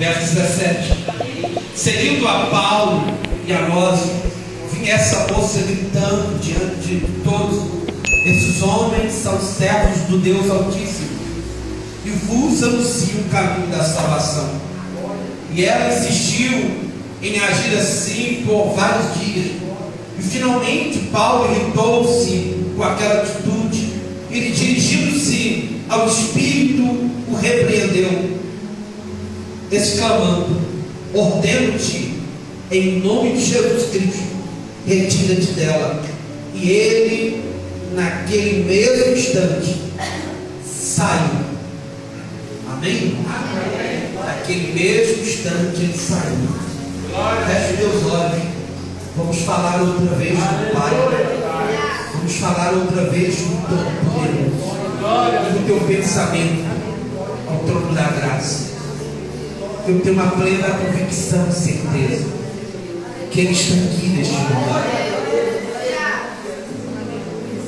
verso 17. Seguindo a Paulo e a nós, vinha essa moça gritando diante de todos: esses homens são servos do Deus Altíssimo e vos anunciam o caminho da salvação. E ela insistiu em agir assim por vários dias. E finalmente Paulo irritou-se com aquela atitude e, dirigindo-se ao Espírito, o repreendeu, exclamando: ordeno-te, em nome de Jesus Cristo, retira-te dela. E ele, naquele mesmo instante, saiu. Amém? Amém. Naquele mesmo instante ele saiu. Feche meus olhos. Vamos falar outra vez do Pai. Vamos falar outra vez do Todo-Poderoso, do teu pensamento ao trono da graça. Eu tenho uma plena convicção e certeza que Ele está aqui neste lugar.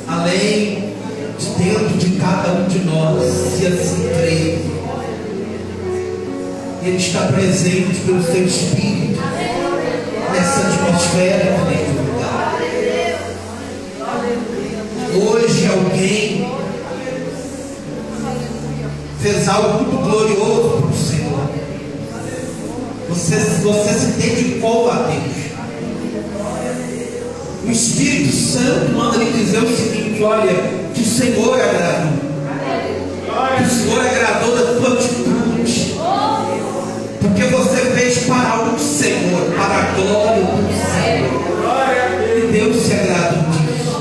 Além de dentro de cada um de nós, se assim crer, Ele está presente pelo seu Espírito nessa atmosfera neste lugar. Hoje alguém fez algo muito glorioso para o Senhor. Você se dedicou a Deus. O Espírito Santo manda lhe dizer o seguinte: olha, que o Senhor agradou. Que o Senhor agradou da tua atitude. Porque você fez para o Senhor, para a glória do Senhor. E Deus se agradou disso.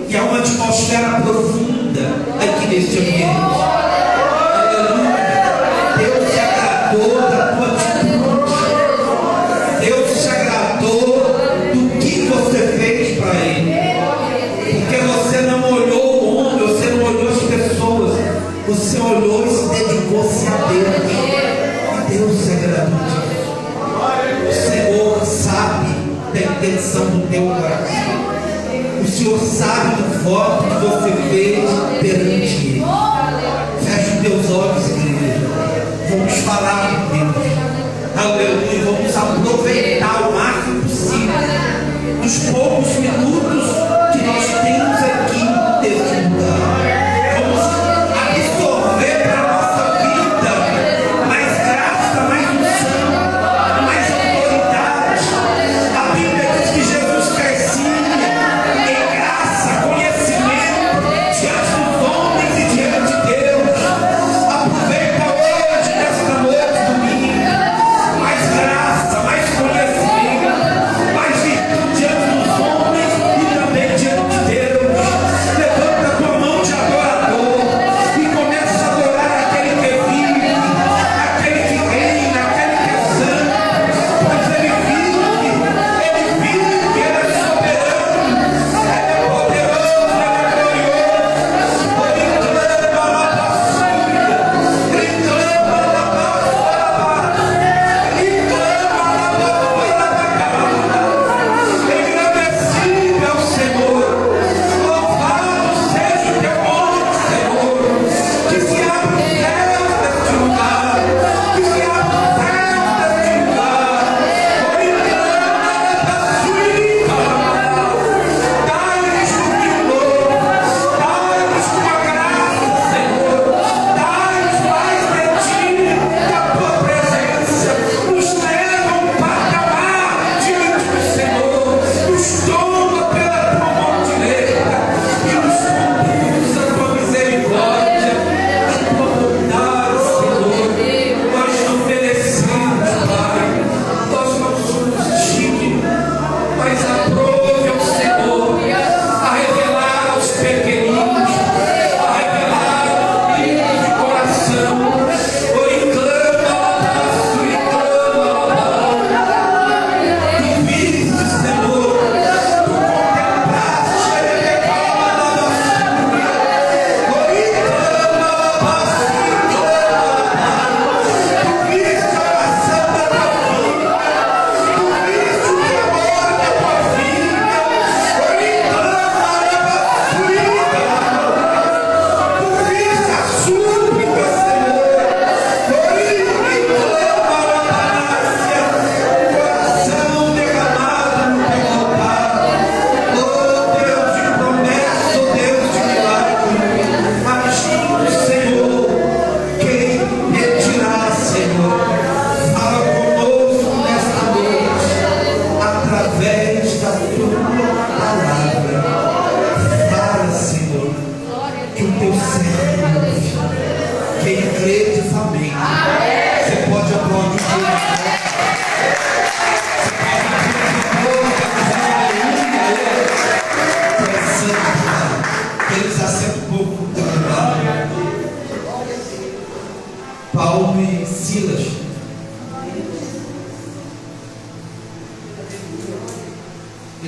E há uma atmosfera profunda aqui neste ambiente. Aleluia. Deus se agradou da tua atitude. Deus se agradou do que você fez para Ele. Porque você não olhou o homem, você não olhou as pessoas. Você olhou e se dedicou-se a Deus. Deus se agradou disso. O Senhor sabe da intenção do teu coração. O Senhor sabe do voto que você fez perante Ele. Feche os teus olhos, igreja. Vamos falar com Deus. Aleluia. Vamos aproveitar o máximo possível dos poucos minutos que nós temos aqui neste lugar. Vamos absorver para a nossa vida mais graça, mais unção, mais autoridade. A Bíblia diz que Jesus crescia em graça, conhecimento diante dos homens e diante de Deus. Aproveita hoje, nesta noite, domingo, mais graça, mais conhecimento, mais virtude diante dos homens e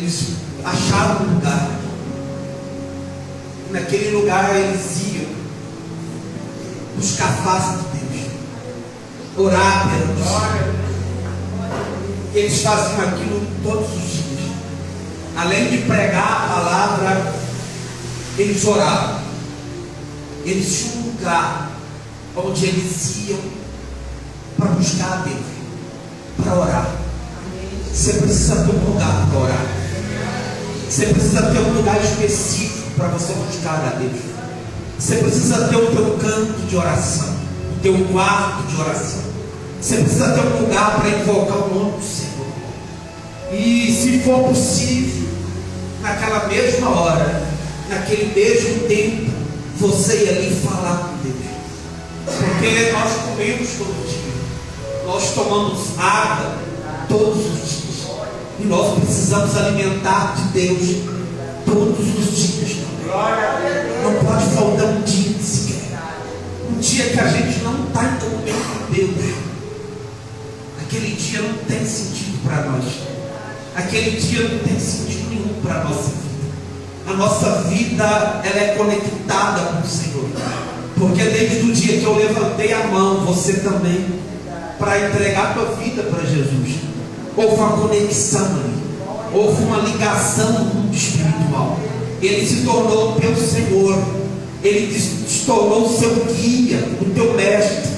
eles acharam um lugar. Naquele lugar eles iam buscar a face de Deus, orar pela Deus. Eles faziam aquilo todos os dias. Além de pregar a palavra, eles oravam. Eles tinham um lugar onde eles iam para buscar a Deus, para orar. Você precisa ter um lugar para orar. Você precisa ter um lugar específico para você buscar a Deus. Você precisa ter o teu canto de oração, o teu quarto de oração. Você precisa ter um lugar para invocar o nome do Senhor. E se for possível, naquela mesma hora, naquele mesmo tempo, você ir ali falar com Deus. Porque nós comemos todo dia, nós tomamos água todos os dias, e nós precisamos alimentar de Deus todos os dias. Não pode faltar um dia sequer, um dia que a gente não está em comunhão com Deus. Aquele dia não tem sentido para nós. Aquele dia não tem sentido nenhum para a nossa vida. A nossa vida, ela é conectada com o Senhor. Porque desde o dia que eu levantei a mão, você também, para entregar a tua vida para Jesus, houve uma conexão ali, houve uma ligação no mundo espiritual. Ele se tornou o teu Senhor, ele se tornou o seu guia, o teu mestre,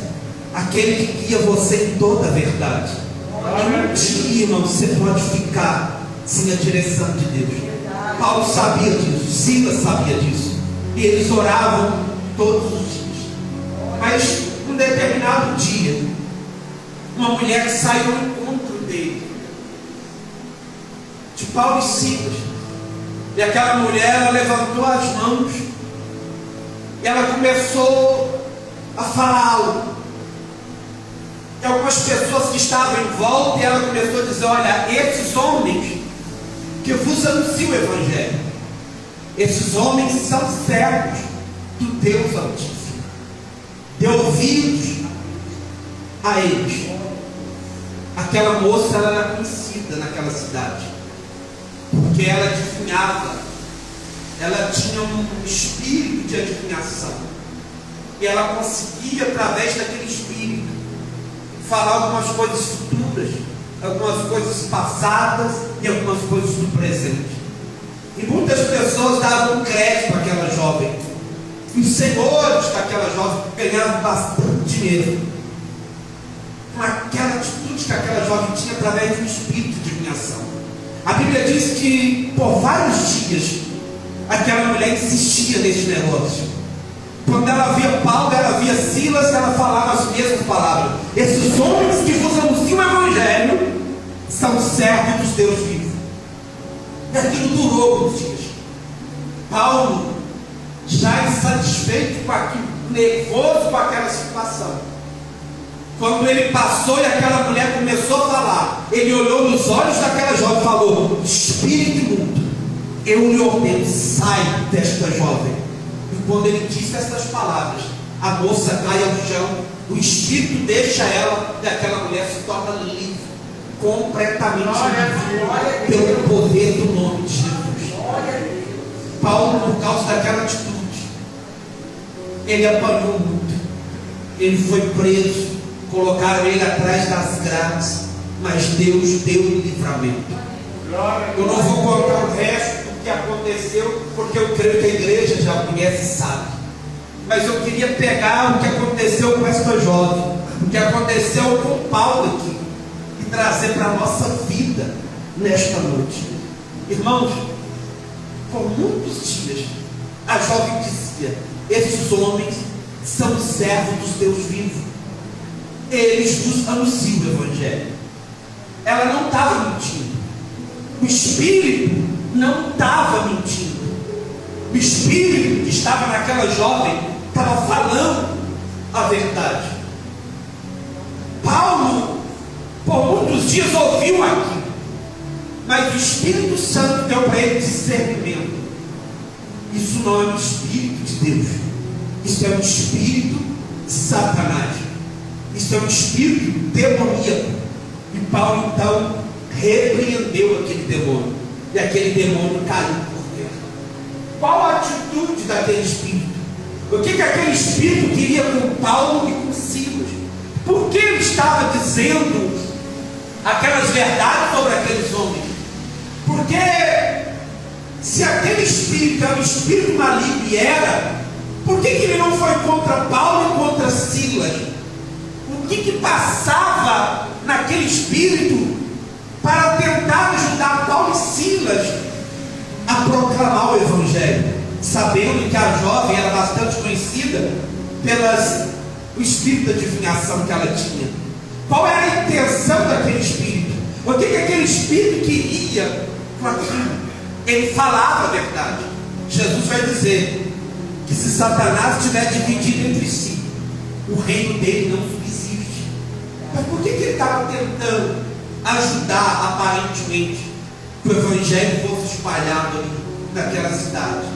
aquele que guia você em toda a verdade. E um dia, irmão, você pode ficar sem a direção de Deus. Paulo sabia disso, Silas sabia disso, e eles oravam todos os dias. Mas um determinado dia, uma mulher saiu ao encontro dele, de Paulo e Silas, e aquela mulher, ela levantou as mãos e ela começou a falar algo. E algumas pessoas que estavam em volta, e ela começou a dizer: olha, esses homens que vos anunciam o Evangelho, esses homens são servos do Deus Altíssimo. Dê ouvidos a eles. Aquela moça, ela era conhecida naquela cidade, porque ela adivinhava, ela tinha um espírito de adivinhação, e ela conseguia, através daquele espírito, falar algumas coisas futuras, algumas coisas passadas e algumas coisas do presente. E muitas pessoas davam crédito àquela jovem, e os senhores daquela jovem ganhavam bastante dinheiro com aquela atitude que aquela jovem tinha através de um espírito de adivinhação. A Bíblia diz que por vários dias aquela mulher insistia nesse negócio. Quando ela via Paulo, ela via Silas, ela falava as mesmas palavras: esses homens que vos anunciam o Evangelho são servos dos Deus vivos. E aquilo durou alguns dias. Paulo, já insatisfeito com aquilo, nervoso com aquela situação, quando ele passou e aquela mulher começou a falar, ele olhou nos olhos daquela jovem e falou: espírito imundo, eu lhe ordeno, sai desta jovem. E quando ele disse essas palavras, a moça cai ao chão, o espírito deixa ela, e aquela mulher se torna livre, completamente livre, pelo poder do nome de Jesus. Paulo, por causa daquela atitude, ele apanhou muito, ele foi preso, colocaram ele atrás das grades, mas Deus deu-lhe livramento. Eu não vou contar o resto do que aconteceu, porque eu creio que a igreja já conhece e sabe. Mas eu queria pegar o que aconteceu com esta jovem, o que aconteceu com Paulo aqui, e trazer para a nossa vida nesta noite. Irmãos, por muitos dias a jovem dizia: esses homens são servos dos Deus vivos, eles nos anunciam o Evangelho. Ela não estava mentindo, o Espírito não estava mentindo, o Espírito que estava naquela jovem estava falando a verdade. Paulo, por muitos dias, ouviu aquilo, mas o Espírito Santo deu para ele discernimento. Isso não é um Espírito de Deus, isso é um Espírito de Satanás, isso é um espírito demoníaco. E Paulo então repreendeu aquele demônio. e aquele demônio caiu por terra. Qual a atitude daquele espírito? O que aquele espírito queria com Paulo e com Silas? Por que ele estava dizendo aquelas verdades sobre aqueles homens? Porque se aquele espírito era um espírito maligno e era, por que ele não foi contra Paulo e contra Silas? O que passava naquele espírito para tentar ajudar Paulo e Silas a proclamar o Evangelho, sabendo que a jovem era bastante conhecida pelo espírito de adivinhação que ela tinha? Qual era a intenção daquele espírito? O que aquele espírito queria com aquilo? Ele falava a verdade. Jesus vai dizer que se Satanás estiver dividido entre si, o reino dele não subsiste. Mas por que ele estava tentando ajudar aparentemente que o Evangelho fosse espalhado ali naquela cidade?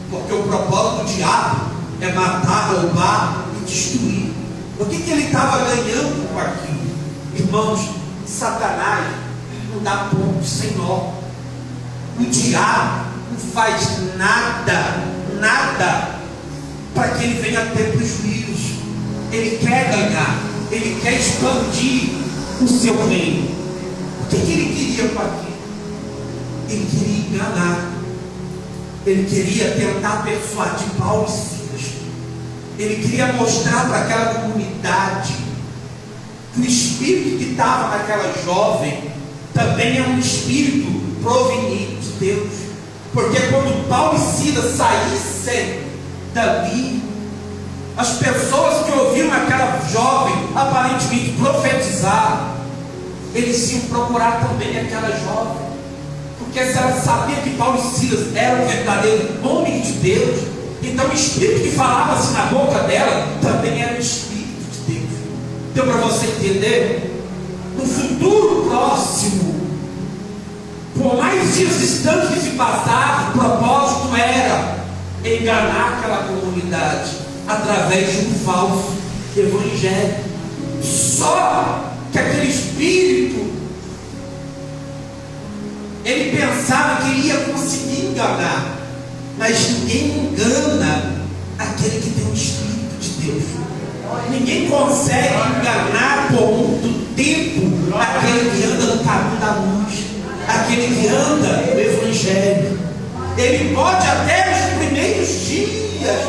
Porque o propósito do diabo é matar, roubar e destruir. O que ele estava ganhando com aquilo? Irmãos, Satanás não dá ponto sem nó. O diabo não faz nada para que ele venha ter prejuízo. Ele quer ganhar, ele quer expandir o seu reino. O que ele queria com aquilo? Ele queria enganar. Ele queria tentar persuadir Paulo e Silas. Ele queria mostrar para aquela comunidade que o espírito que estava naquela jovem também é um espírito proveniente de Deus. Porque quando Paulo e Silas saíssem dali, as pessoas que ouviram aquela jovem aparentemente profetizar, eles iam procurar também aquela jovem. Porque se ela sabia que Paulo e Silas eram verdadeiros homens de Deus, então o espírito que falava assim na boca dela também era o espírito de Deus. Deu para você entender? No futuro próximo, por mais dias distantes que se passavam, o propósito era enganar aquela comunidade através de um falso evangelho. Só que aquele espírito, ele pensava que iria conseguir enganar, mas ninguém engana aquele que tem o Espírito de Deus. Ninguém consegue enganar por muito tempo aquele que anda no caminho da luz, aquele que anda no Evangelho. Ele pode até nos primeiros dias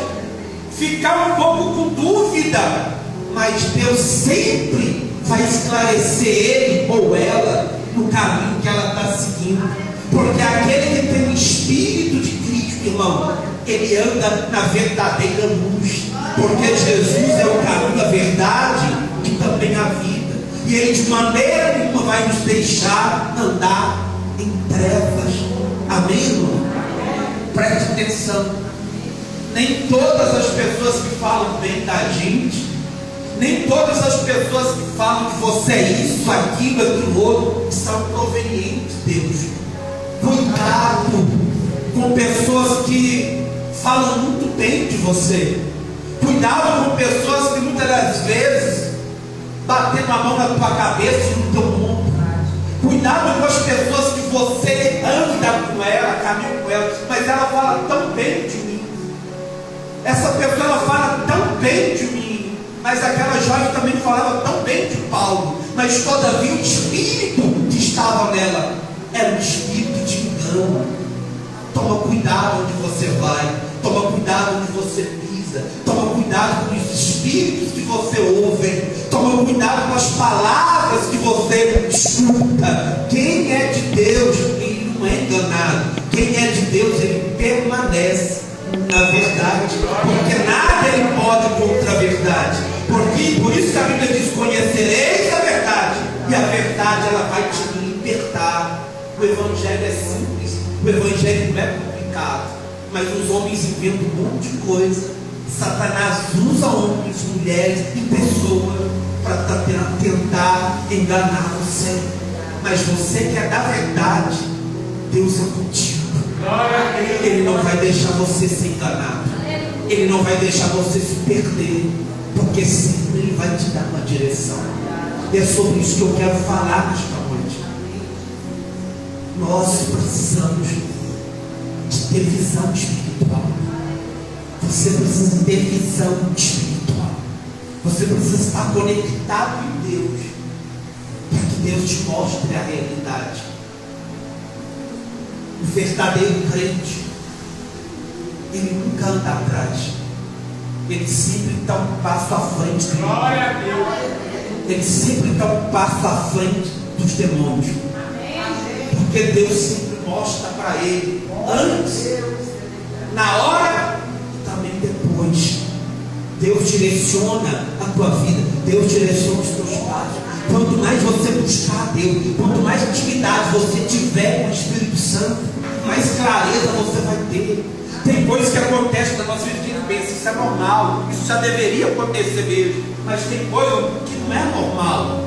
ficar um pouco com dúvida, mas Deus sempre vai esclarecer ele ou ela no caminho que ela está seguindo. Porque aquele que tem o Espírito de Cristo, irmão, ele anda na verdadeira luz. Porque Jesus é o caminho da verdade e também a vida. E ele de maneira nenhuma vai nos deixar andar em trevas. Amém, irmão? Preste atenção. Nem todas as pessoas que falam bem da gente, nem todas as pessoas que falam que você é isso, aquilo, aquilo outro, são provenientes de Deus. Cuidado com pessoas que falam muito bem de você. Cuidado com pessoas que muitas das vezes batem a mão na tua cabeça e no teu ombro. Cuidado com as pessoas que você anda com ela, caminha com ela, mas ela fala tão bem de mim. Essa pessoa ela fala tão bem de mim, mas aquela jovem também falava tão bem de Paulo, mas todavia o espírito que estava nela era um espírito de engano. Toma cuidado onde você vai, toma cuidado onde você pisa, toma cuidado com os espíritos que você ouve, toma cuidado com as palavras que você escuta. Quem é de Deus, ele não é enganado. Quem é de Deus, ele permanece na verdade, porque nada ele pode contra a verdade. Por isso que a Bíblia diz: conhecereis a verdade, e a verdade ela vai te libertar. O Evangelho é simples, o Evangelho não é complicado, mas os homens inventam um monte de coisa. Satanás usa homens, mulheres e pessoas para tentar enganar você. Mas você que é da verdade, Deus é contigo. Ele não vai deixar você ser enganado. Ele não vai deixar você se perder, porque sempre Ele vai te dar uma direção. E é sobre isso que eu quero falar nesta noite. Nós precisamos de ter visão espiritual. Você precisa ter visão espiritual. Você precisa estar conectado em Deus, para que Deus te mostre a realidade. O verdadeiro crente, ele nunca anda atrás. Ele sempre está um passo à frente. Glória a Deus. Ele sempre está um passo à frente dos demônios. Porque Deus sempre mostra para ele, antes, na hora e também depois. Deus direciona a tua vida. Deus direciona os teus passos. Quanto mais você buscar a Deus, quanto mais intimidade você tiver com o Espírito Santo, mais clareza você vai ter. Tem coisas que acontecem na nossa vida que a gente pensa, isso é normal, isso já deveria acontecer mesmo. Mas tem coisa que não é normal.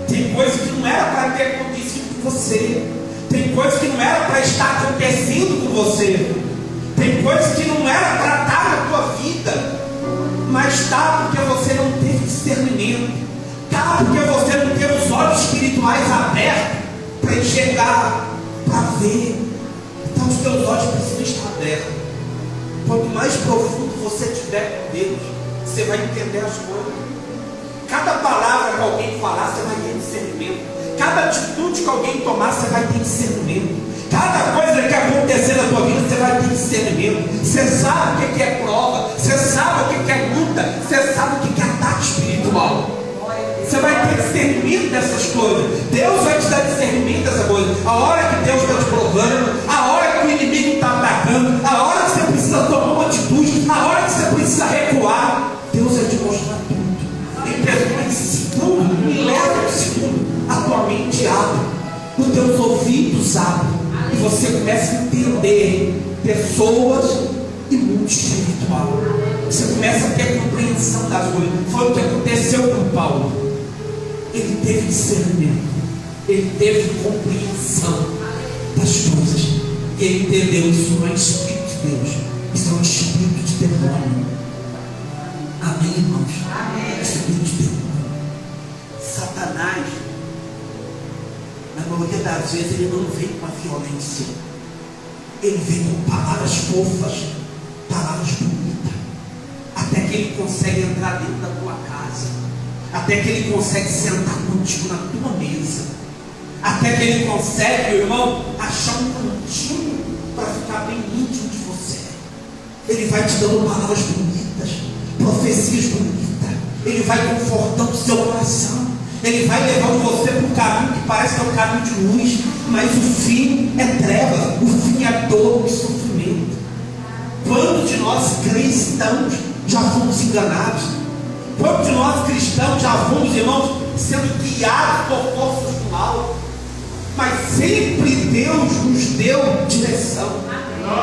Tem coisa que não era para ter acontecido com você. Tem coisa que não era para estar acontecendo com você. Tem coisa que não era para estar na tua vida, mas está porque você não teve discernimento. Está porque você não teve os olhos espirituais abertos para enxergar, para ver. Então os teus olhos precisam estar abertos. Quanto mais profundo você estiver com Deus, você vai entender as coisas. Cada palavra que alguém falar, você vai ter discernimento. Cada atitude que alguém tomar, você vai ter discernimento. Cada coisa que acontecer na tua vida, você vai ter discernimento. Você sabe o que é prova, você sabe o que é luta, você sabe o que é ataque espiritual. Você vai ter discernimento dessas coisas. Deus vai te dar discernimento dessas coisas. A hora que Deus está te provando, a hora que o inimigo está atacando, a hora que você precisa tomar uma atitude, a hora que você precisa recuar, Deus vai te mostrar tudo. Em segundo, milésimo de segundo, a tua mente abre, os teus ouvidos abrem, e você começa a entender pessoas e mundo espiritual. Você começa a ter compreensão das coisas. Foi o que aconteceu com Paulo. Ele teve discernimento, ele teve compreensão das coisas. Ele entendeu isso não é espírito de Deus, isso é um espírito de demônio. Amém, irmãos? Amém. Espírito de demônio. Satanás, na maioria das vezes, ele não vem com a violência. Ele vem com palavras fofas, palavras bonitas, até que ele consegue entrar dentro da tua casa, até que ele consegue sentar contigo na tua mesa, até que ele consegue, meu irmão, achar um cantinho para ficar bem íntimo de você. Ele vai te dando palavras bonitas, profecias bonitas, ele vai confortando o seu coração, ele vai levando você para um caminho que parece que é um caminho de luz, mas o fim é treva, o fim é dor e sofrimento. Quantos de nós cristãos já fomos enganados? Quantos de nós cristãos já fomos, irmãos, sendo guiados por forças do mal? Mas sempre Deus nos deu direção.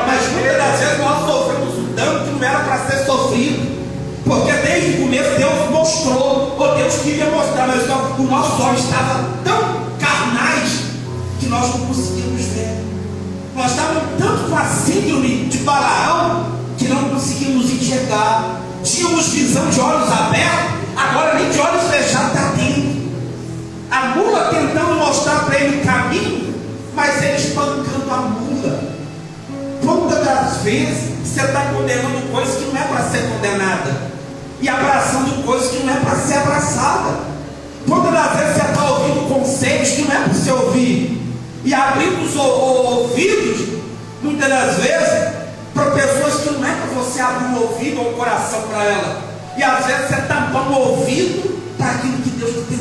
Mas muitas das vezes nós sofremos um dano que não era para ser sofrido, porque desde o começo Deus mostrou, ou Deus queria mostrar, mas o nosso olho estava tão carnais que nós não conseguíamos ver. Nós estávamos tanto com a síndrome de Balaão que não conseguimos enxergar. Tínhamos visão de olhos abertos, agora nem de olhos fechados está tendo. A mula tentando mostrar para ele o caminho, mas ele espancando a mula. Quantas das vezes você está condenando coisas que não é para ser condenada, e abraçando coisas que não é para ser abraçada? Quantas das vezes você está ouvindo conselhos que não é para você ouvir, e abrindo os ouvidos, muitas das vezes, para pessoas que não é para você abrir o ouvido ou o coração para ela, e às vezes você tampando o ouvido para aquilo que Deus está